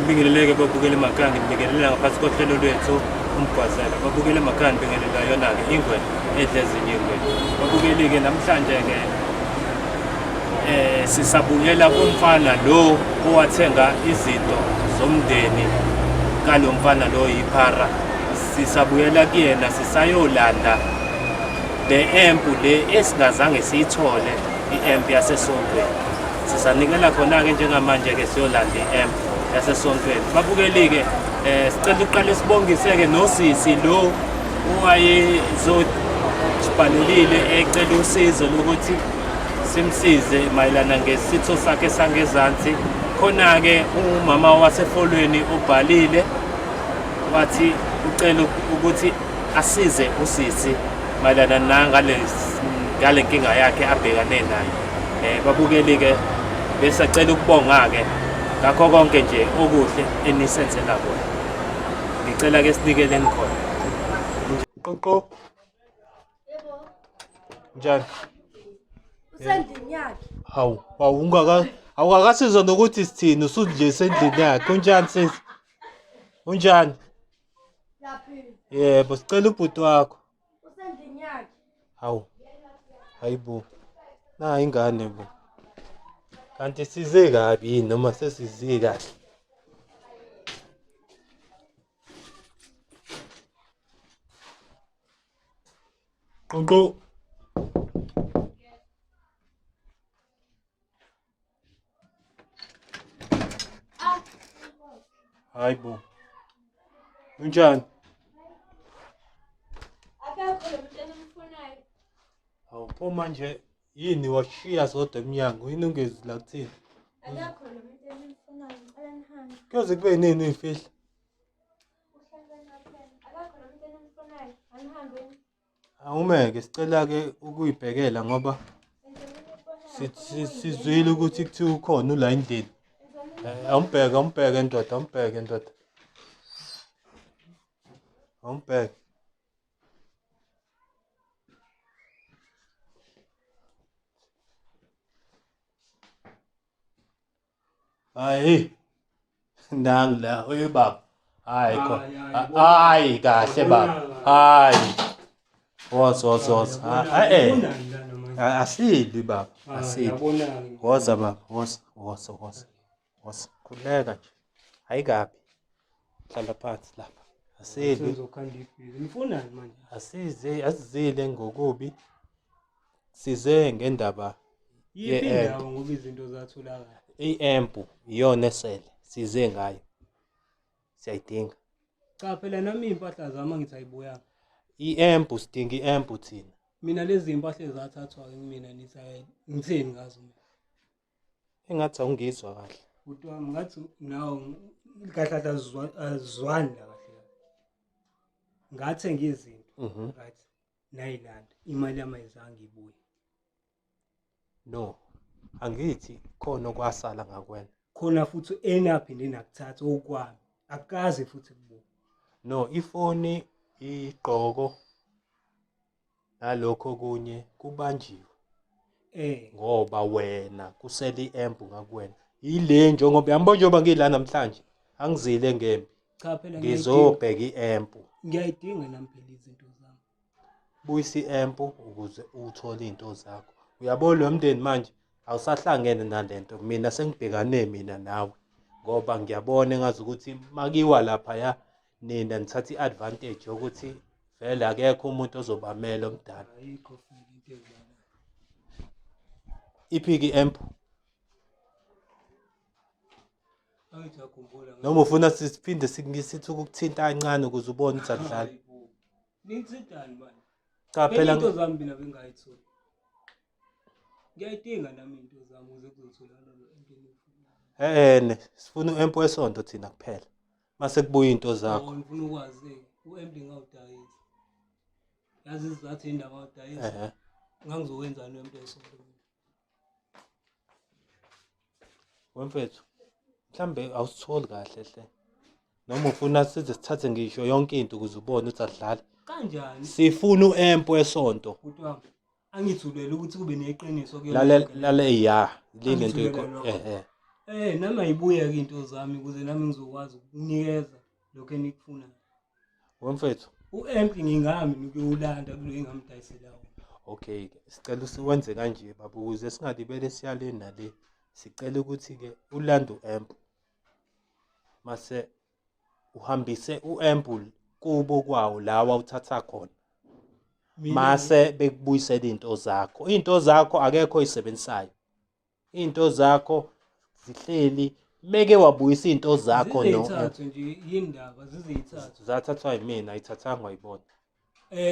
Ngibingeleleke babukele emakhaya, ngibingelela ngaphansi kohlelo lwethu uMgwazela. Babukele emakhaya, ngibingelela yona-ke ingwe edla ezinye ingwe. Babukeli-ke namhlanje-ke sisabuyela kumfana lo owathenga izinto zomndeni kalo mfana lo yiphara. Sisabuyela kuyena sisayolanda le empu le esingazange siyithole, i-empu yasesontweni. Sisanikela khona-ke njengamanje-ke siyolanda i-empu yasesontweni. Babukeli-ke sicela uqale sibongiseke nosisi lo owayezobhalelile ecela usizo lokuthi simsize mayelana ngesitho sakhe sangezansi. Khona-ke umama wasefolweni ubhalile wathi ucela ukuthi asize usisi mayelana ngale nkinga yakhe abhekane nayo. Babukeli-ke bese acela ukubonga-ke ngakho konke nje okuhle enisenzela kona. Ngicela-ke sinikeleni khona. Qoqo. Yebo. Njani? Usendlini yakhe. Hawu awukakasizwa nokuthi sithini usudle esendlini yakhe. Unjani sisi? Unjani? Laphi? Yebo, sicela ubhuti wakho. Usendlini yakhe. Hawu. Hayibo. Na ingane bo. Kanti size kabi yini noma sesize kahle? Qoqo. Hayibo. Unjani? Akekho lo muntu enimfunayo. Hawu pho manje yini washiya zodwa eminyango yini ungezi la kuthini? Akekho lo muntu enimfunayo. Ngicela nihambe. Kuyoze kube yini uyifihla? Uhlangana phela. Akekho lo muntu enimfunayo. Anihambeni. Awumeke sicela-ke ukuyibhekela ngoba sizwile ukuthi kuthiwa ukhona ula endlini. Awumbheke ndoda, awumbheke ndoda. Awumbheke. Hayi. Nangi la, oye baba. Hayi khona. Hayi kahle baba. Hayi. Woza. Asidli baba. Asidli. Woza baba, woza. Khuleka nje. Hayi kabi. Hlala phansi lapha. Asidli. Nifunani manje? Asizile ngokubi. Size ngendaba Yiphi indawo ngoba izinto zatholakala? i-empu iyona esele size ngayo. Siyayidinga. Cha phela nami impahla zami ngithi ayibuyanga. I-empu sidinga i-empu thina. Mina lezi impahla ezathathwa kimina ngitheni ngazo mina? Engathi awungizwa kahle. Uthi wami ngathi nawo kahle azwani la kahle. Ngathenga izinto. Right. Nayilanda imali yami ayizange ibuye. No. Angithi khona okwasala ngakwena. Khona futhi enaphinde nakuthatha okwami. Akukaze futhi kubuye. No, ifoni, igqoko nalokho kunye kubanjiwe. Ngoba wena kusele i-empu ngakuwena. Yile njengoba yambo njengoba ngila namhlanje angizile ngempi. Cha phela ngizobheka i-empu. Ngiyayidinga nami phela izinto zami. Buyisa i-empu ukuze uthole izinto zakho. Uyabona lo mndeni manje awusahlangene nalento. Mina sengibhekane mina nawe ngoba ngiyabona engazi ukuthi makiwa lapha ya nina nithatha i-advantage yokuthi vele akekho umuntu ozobamela omdala. Ayikho futhi into ezibana. Iphiki i-empu. Angijakhumbula. Noma ufuna siphinde sithi ukuthinta kancane ukuze ubone ukuthi akudlali. Nithintani manje? Cha phela into zami mina bengayitholi. Ngiyayidinga nami into zami ukuze kuzotholakala into sifuna u-empu wesonto thina kuphela. Mase kubuya into zakho. Ngifuna ukwazi u-empu ngawudayisa. Yazi izathu indaba ngawudayisa. Ngangizokwenza no-empu wesonto. Wemfethu. Mhlambe awusitholi kahle hle. Noma ufuna size sithathe ngisho yonke into ukuze ubone ukuthi adlala. Kanjani? Sifuna u-empu wesonto. Uthi wami angithulela ukuthi kube neqiniso kuyona. Lale ya lile nto Nami ayibuye-ke into zami ukuze nami ngizokwazi ukunikeza lokho enikufunayo. Wemfethu. U-Amp ngingami ukuyolanda kulo engamdayiselayo. Okay, sicela usiwenze kanje baba ukuze singalibele siyale nale. Sicela ukuthi-ke ulanda u-amp. Mase uhambise u-amp kubo kwawo lawa uthatha khona. Mase bekubuyisela into zakho. Into zakho akekho oyisebenzisayo. Into zakho zihleli meke wabuyisa into zakho Zizeyithathu nje yindaba zizeyithathu. zathathwa yimina ayithathanga wayibona.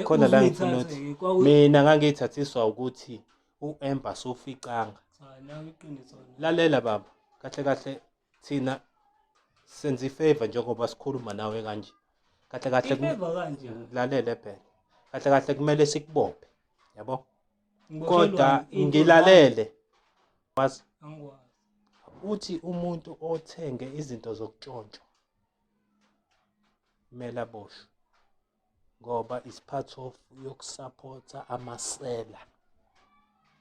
Khona la ngifuna Uzuyithatha-ke ukuthi mina ngangiyithathiswa ukuthi u-amp asuficanga. cha nawe iqiniso. Lalela baba, kahle kahle thina senza ifavor njengoba sikhuluma nawe kanje. Kahle kahle Ifavor kanje. lalela phela. Kahle kahle kumele sikubophe, yabo? Ngiboshelwani Kodwa into ngilalele. Wazi angikwazi. uthi umuntu othenge izinto zokutshontshwa kumele aboshwe ngoba is part of yokusupporta amasela.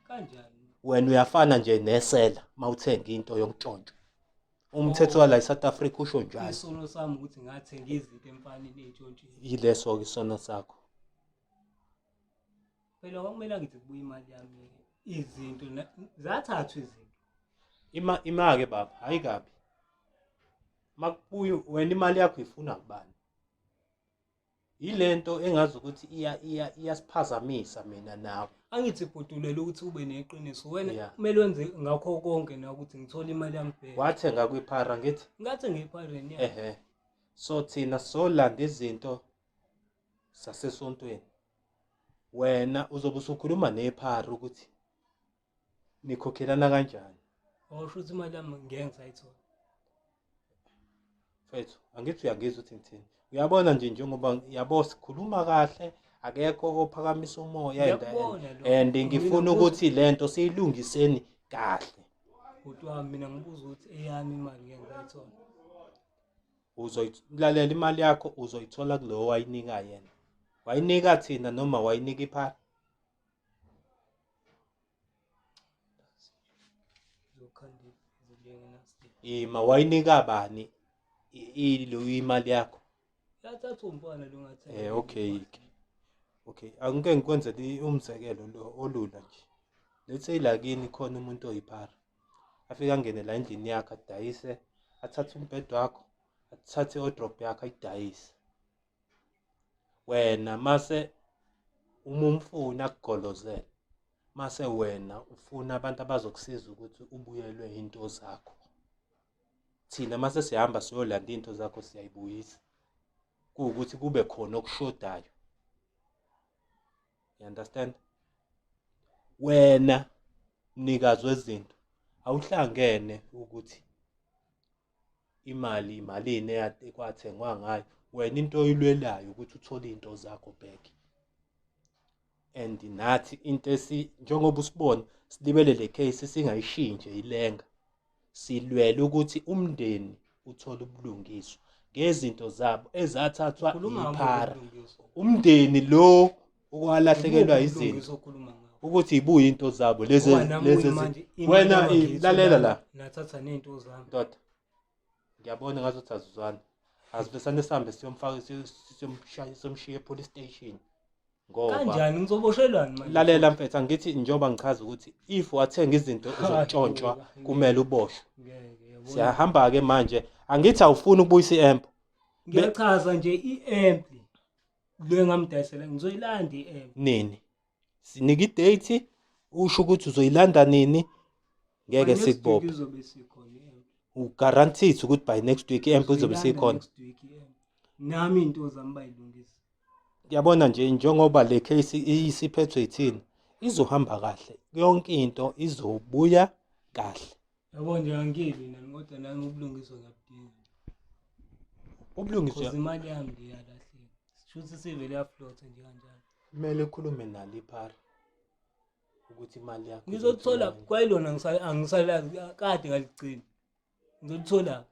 Kanjani? Wena uyafana nje nesela mawuthenga into yokuntshontsha. Umthetho wala eSouth Africa usho njalo. Isono sami ukuthi ngathenga izinto emfanele ey'tshontshile. Yileso-ke isono sakho. Phela kwakumele ngithi kubuya imali yami izinto zathathwa izinto. Ima-ke baba, hayi kabi. Makubuya wena imali yakho ifuna kubani? Yilento engazi ukuthi iyasiphazamisa mina nawe. Angithi bhudulela ukuthi ube neqiniso. Wena Yeah. kumele wenze ngakho konke na ukuthi ngithole imali yami phela. Wathenga kwiphara ngithi? Ngathenga ephareni ya. Ehe. So thina solanda izinto sasesontweni. Wena uzobe usukhuluma nephara ukuthi nikhokhelana kanjani. Awusho ukuthi imali yami ngeke ngisayithola. Mfethu, angithi uyangizwa ukuthi ngithini. Uyabona nje njengoba yabo sikhuluma kahle, akekho ophakamisa umoya and ngifuna ukuthi lento siyilungiseni kahle. Kodwa mina ngibuza ukuthi eyami imali ngeke ngisayithola. Uzoyilalela imali yakho uzoyithola kulo wayinika yena. Wayinika thina noma wayinika iphara? Zokhandi zilengena still. Ima wayinika bani lo imali yakho? Yathatha umfana lo ngathenga. Okay. Okay, angike ngikwenzele umzekelo lo olula nje. Let's say la kini khona umuntu oyiphara. Afika angene la endlini yakhe adayise, athathe umbhedo wakho, athathe i-wardrobe yakhe ayidayise. Wena mase umfuna akugolozela. Mase wena ufuna abantu abazokusiza ukuthi ubuyelwe into zakho. Thina mase sihamba siyolanda into zakho siyayibuyisa. Kuwukuthi kube khona okushodayo. You understand? Wena mnikazi wezinto awuhlangene ukuthi imalini ekwathengwa ngayo. Wena into oyilwelayo ukuthi uthole into zakho back. And nathi into njengoba usibona silibele le case singayishintshe ilenga. Silwela ukuthi umndeni uthole ubulungiswa ngezinto zabo ezathathwa iphara. Umndeni lo okwalahlekelwa izinto ukuthi ibuye into zabo lezi wena lalela la nathatha nento zami. ndoda ngiyabona ngazothi azuzwana azibesane sihambe siyomfaka siyomshiya police station ngoba Kanjani ngizoboshelwani manje? lalela mfethu angithi njengoba ngichaza ukuthi if wathenga izinto zokutshontshwa kumele uboshwe. Siyahamba ke manje angithi awufuni ukubuyisa i-amp. Ngiyachaza nje i-amp lo engamdayisela ngizoyilanda i-amp. Nini sinika i-date usho ukuthi uzoyilanda nini ngeke sikubophe. Izobe sikhona i-amp. Uguaranteed ukuthi by next week i-amp izobe sikhona. Nami into zami bayilungisa. Ngiyabona nje njengoba le case isiphethwe yithina izohamba kahle. Yonke into izobuya kahle. Yabo nje angili nami kodwa nami ubulungiswa ngiyabudinga. Ubulungiswa imali yami ngiyalahleka. Shuthi sivele yaflotha nje kanjalo. kumele ukhulume nalo iphara ukuthi imali yakho Ngizothola kwayilona angisalazi kade ngaligcina. Ngizothola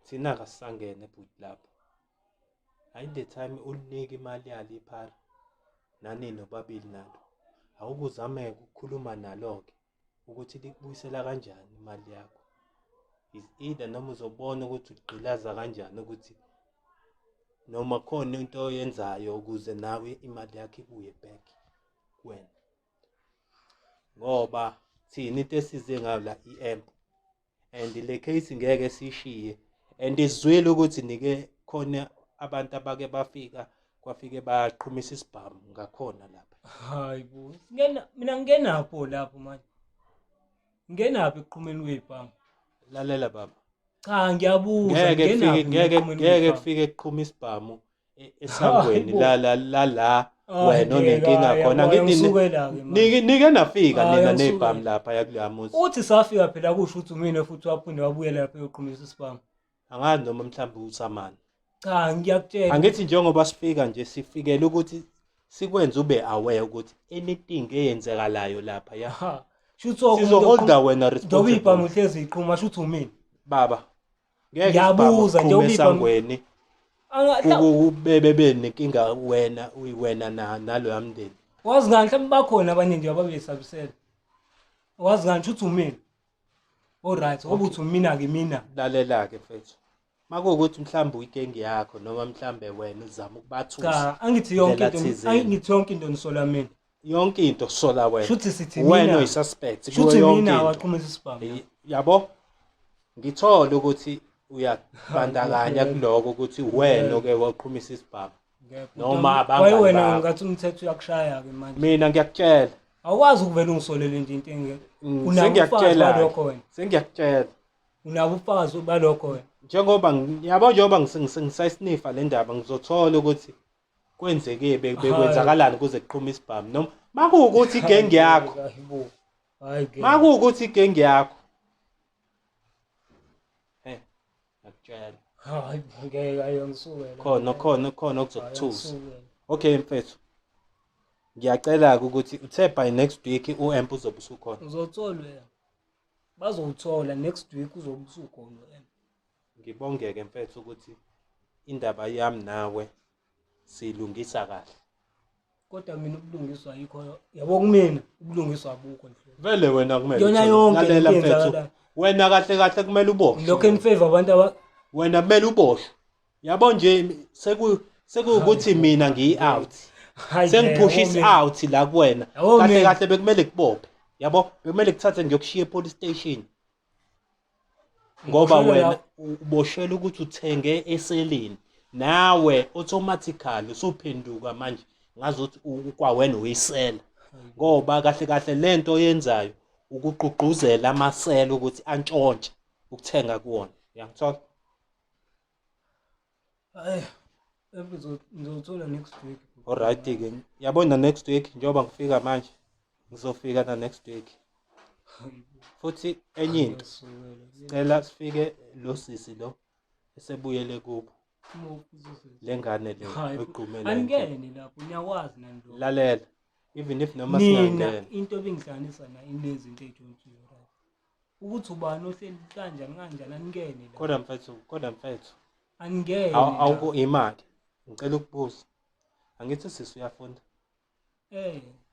thina kasangene but lapho. Hayi the time ulinike imali yalo iphara nani nobabili nalo. Awukuzame ukukhuluma nalo ke ukuthi likubuyisela kanjani imali yakho. Is either noma uzobona ukuthi ugqilaza kanjani ukuthi noma khona into oyenzayo ukuze nawe imali yakho ibuye back kuwena. Ngoba thina into esize ngayo la i-amp and le case ngeke sishiye and isizwile ukuthi nike khona abantu abake kwafike baqhumisa isibhamu ngakhona lapha. Hayi bo. Mina ngingenapho lapho manje. Ngingenaphi eqhumeni kwebhamu? Lalela baba. Cha ngiyabuza ngeke kufike kuqhuma isibhamu esangweni la wena onenkinga khona. Ngithi nike nafika nina nebhamu lapha yakuleyamuzi. Uthi safika phela kusho ukuthi mina futhi waphinde wabuyela lapha eyoqhumisa isibhamu. Angazi noma mhlawumbe usamani. Cha ngiyakutshela. Angithi njengoba sifika nje sifikele ukuthi sikwenze ube aware ukuthi anything eyenzekalayo lapha ya. Sizoholda wena responsible. Ibhamu uhlezi iqhuma shuthi umina. Baba. Ngeke ngiyabuza nje ubisangweni. Bebe nenkinga wena nalo yamndeni. Wazi ngani mhlawumbe bakhona abanye nje ababesabisela. Wazi ngani shuthi umina. Alright, obuthi umina ke mina. Lalela ke mfethu. Makuwukuthi mhlawumbe uyinkingi yakho noma mhlawumbe wena uzama ukubathusa. Cha, angithi yonke into nisola mina. Yonke into sola wena. Shuthi sithi mina. Wena uyisuspect. Shuthi mina waqhumisa isibhamu. Yabo? Ngithola ukuthi uyabandakanya kuloko ukuthi wena oke waqhumisa isibhamu. Noma abangani. Wena ngathi umthetho uyakushaya ke manje. Mina ngiyakutshela. Awukwazi ukuvela ungisolele nje into engeke. Sengiyakutshela. Unabufazi balokho wena. Njengoba ngisayisnifa le ndaba ngizothola ukuthi kwenzeke bekwenzakalani kuze kuqhuma isibhamu noma makuwukuthi igenge yakho. Makuwukuthi igenge yakho. Ngiyakutshela. Hayi ngeke ayongisukela. Khona okuzokuthusa. Okay mfethu. Ngiyacela ukuthi uthe by next week uAmp uzobe usukhona. Uzothola wena. Bazowuthola next week uzobe usukhona wena. Ngibongeke mfethu ukuthi indaba yami nawe silungisa kahle. Kodwa mina ubulungiswa yikho yabo kumina ubulungiswa abukho nje. Vele wena kumele. Yona yonke mfethu. Wena kahle kumele uboshwe. Lokho in favor abantu wena kumele uboshwe. Yabo nje sekuwukuthi mina ngiyi-out. Sengipush out la kuwena. Kahle bekumele kubophe. Yabo bekumele kuthathe ngiyokushiya epolice station. Ngoba wena uboshela ukuthi uthenge eseleni. Nawe automatically usuphenduka manje ngazothi kwawena uyisela. Ngoba kahle lento oyenzayo ukuqhuquzela amasela ukuthi antshontshe ukuthenga kuwona. Uyangithola? Hayi ngizothola next week. Alright ke. Yabona next week njengoba ngifika manje ngizofika na next week. Futhi enye into sicela sifike lo sisi lo esebuyele kubo. Lengane le egqumela. Angene lapho niyakwazi nani lo. Lalela. Even if noma singangena. Into ebengihlanganisa na inezinto ejontshiwe right. Ukuthi ubani ohleli kanjani aningene la. Kodwa mfethu. Angene. Awuko imali. Ngicela ukubuza. Angithi sisi uyafunda?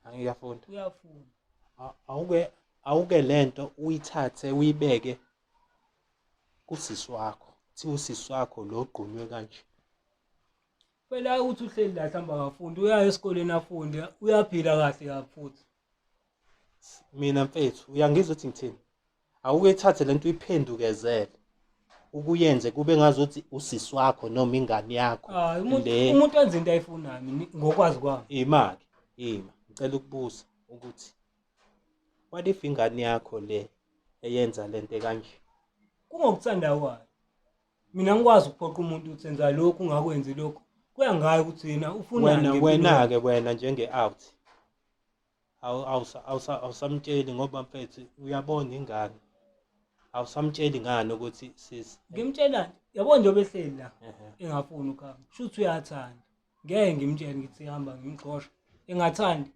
Angiyafunda. Uyafunda. Awuke lento uyithathe uyibeke kusisi wakho. Thi usisi wakho lo ogqunywe kanje. Phela uthi uhleli la hlamba akafundi uyaya esikoleni afunde uyaphila kahle kafuthi. Mina mfethu uyangizwa ukuthi ngithini? Awuke ithathe lento uyiphendukezele. Ukuyenze kube ngazuthi usisi wakho noma ingane yakho. Umuntu wenza into ayifunayo ngokwazi kwami. Imali. Ngicela ukubuza ukuthi what if ingane yakho le eyenza lento kanje? Kungokuthanda kwayo. Mina ngikwazi ukuphoqa umuntu ukuthi enza lokhu ungakwenzi lokhu. Kuya ngayo ukuthi yena ufunani wena njenge out. Awusamtsheli ngoba mfethu uyabona ingane. Awusamtsheli ngani ukuthi sis. Ngimtshela yabo nje obehleli la engafuni ukuhamba. Shuthi uyathanda. Ngeke ngimtshele ngithi ihamba ngimxoxa. Engathandi.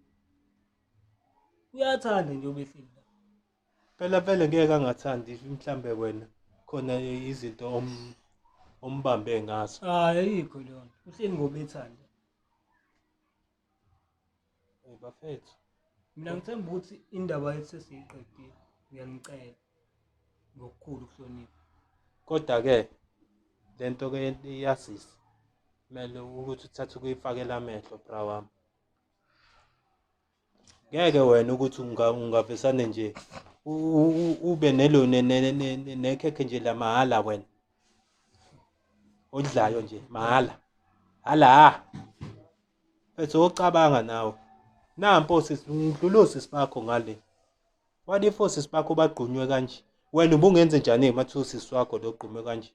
Uyathanda nje obehleli la. Phela ngeke angathandi mhlambe wena khona izinto ombambe ngazo. Ayikho leyo. Uhleli ngobethanda. Bafethu. Mina ngithemba ukuthi indaba yethu sesiyiqedile. Ngiyanicela ngokukhulu ukuhlonipha. Kodwa-ke lento-ke iyasisa. Kumele ukuthi uthathe ukuyifakela amehlo bra wami. Ngeke wena ukuthi ungavesane nje ube nekhekhe nje la mahala wena. Odlayo nje mahala. Hala. Bese ocabanga nawe. Nampo sisi ngidlula osisi bakho ngale. Wani ifosisi bakho bagqunywe kanje. Wena ubungenze njani emathi usisi wakho logqunywe kanje?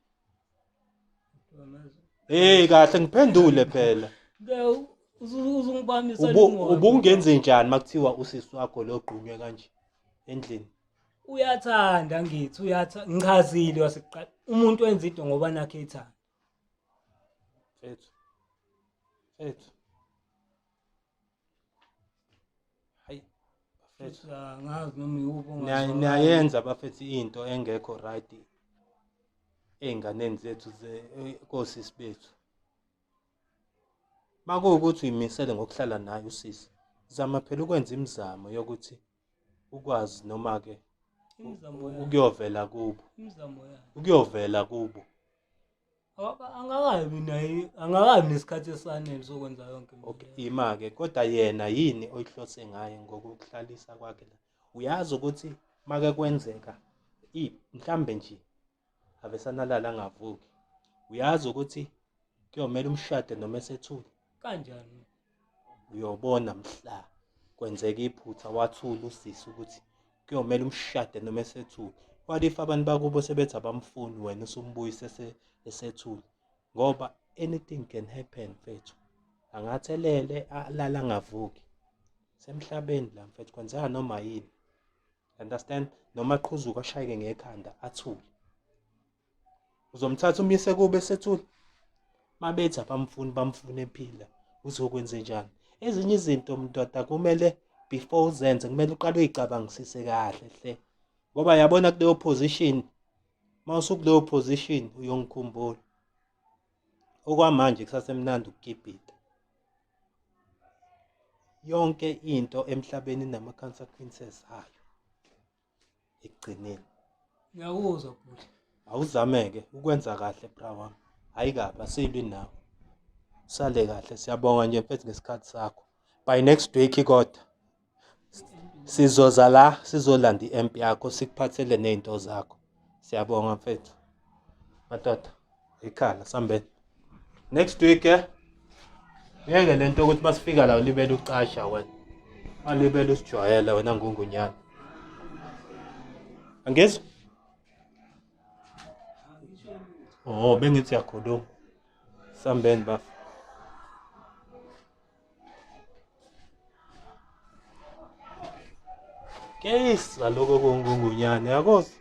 Kahle ngiphendule phela. Ke uzungibamisa Ubungenze njani makuthiwa usisi wakho logqunywe kanje endlini? Uyathanda ngithi uyathanda. Ngichazile wasekuqala. Umuntu wenza into ngoba nakhe ethanda. Fethu. Hayi. Fethu. Angazi noma yuphi ongazwakali. Niyayenza bafethu into engekho right ey'nganeni zethu kosisi bethu. Makuwukuthi uyimisele ngokuhlala naye usisi, zama phela ukwenza imizamo yokuthi ukwazi noma-ke ukuyovela kubo. Ukuyovela kubo. Angakabi nesikhathi esanele sokwenza yonke into. Okay, ima-ke kodwa yena yini oyihlose ngaye ngokukuhlalisa kwakhe la? Uyazi ukuthi make kwenzeka mhlambe nje avesanalala angavuki. Uyazi ukuthi kuyomela umshade noma esethule. Kanjani? Uyobona mhla kwenzeka iphutha wathula usisi ukuthi kuyomela umshade noma esethule. What if abantu bakubo sebethi abamfuni wena usumbuyise esethule? Ngoba anything can happen mfethu. Angathelele alala angavuki. Semhlabeni la mfethu kwenzeka noma yini. Understand? Noma aqhuzuka ashayeke ngekhanda athule. Uzomthatha umise kube esethule. Mabethi bamfune ephila. Uzokwenza njani? Ezinye izinto mntoda kumele before uzenze kumele uqale uyicabangisise kahle hle. Ngoba yabona kuleyo position, mawusukuleyo position uyongikhumbula. Okwamanje kusasemnandi ukugibhida. Yonke into emhlabeni inama-consequences ayo. Ekugcineni. Ngiyakuzwa futhi. Awuzameke ukwenza kahle bra wami. Hayi kabi asilwi nawe. Sale kahle siyabonga nje mfethu ngesikhathi sakho. By next week kodwa sizoza la sizolanda iMP yakho sikuphathele nezinto zakho. Siyabonga mfethu. Madoda ikhala sambeni. Next week ngeke lento ukuthi masifika la ulibele ucasha wena. Alibele usijwayela wena ngungunyana. Angizwa? Oh bengithi yakhuluma. Sambeni bafu. Kesa lokho kungunyane yakosi.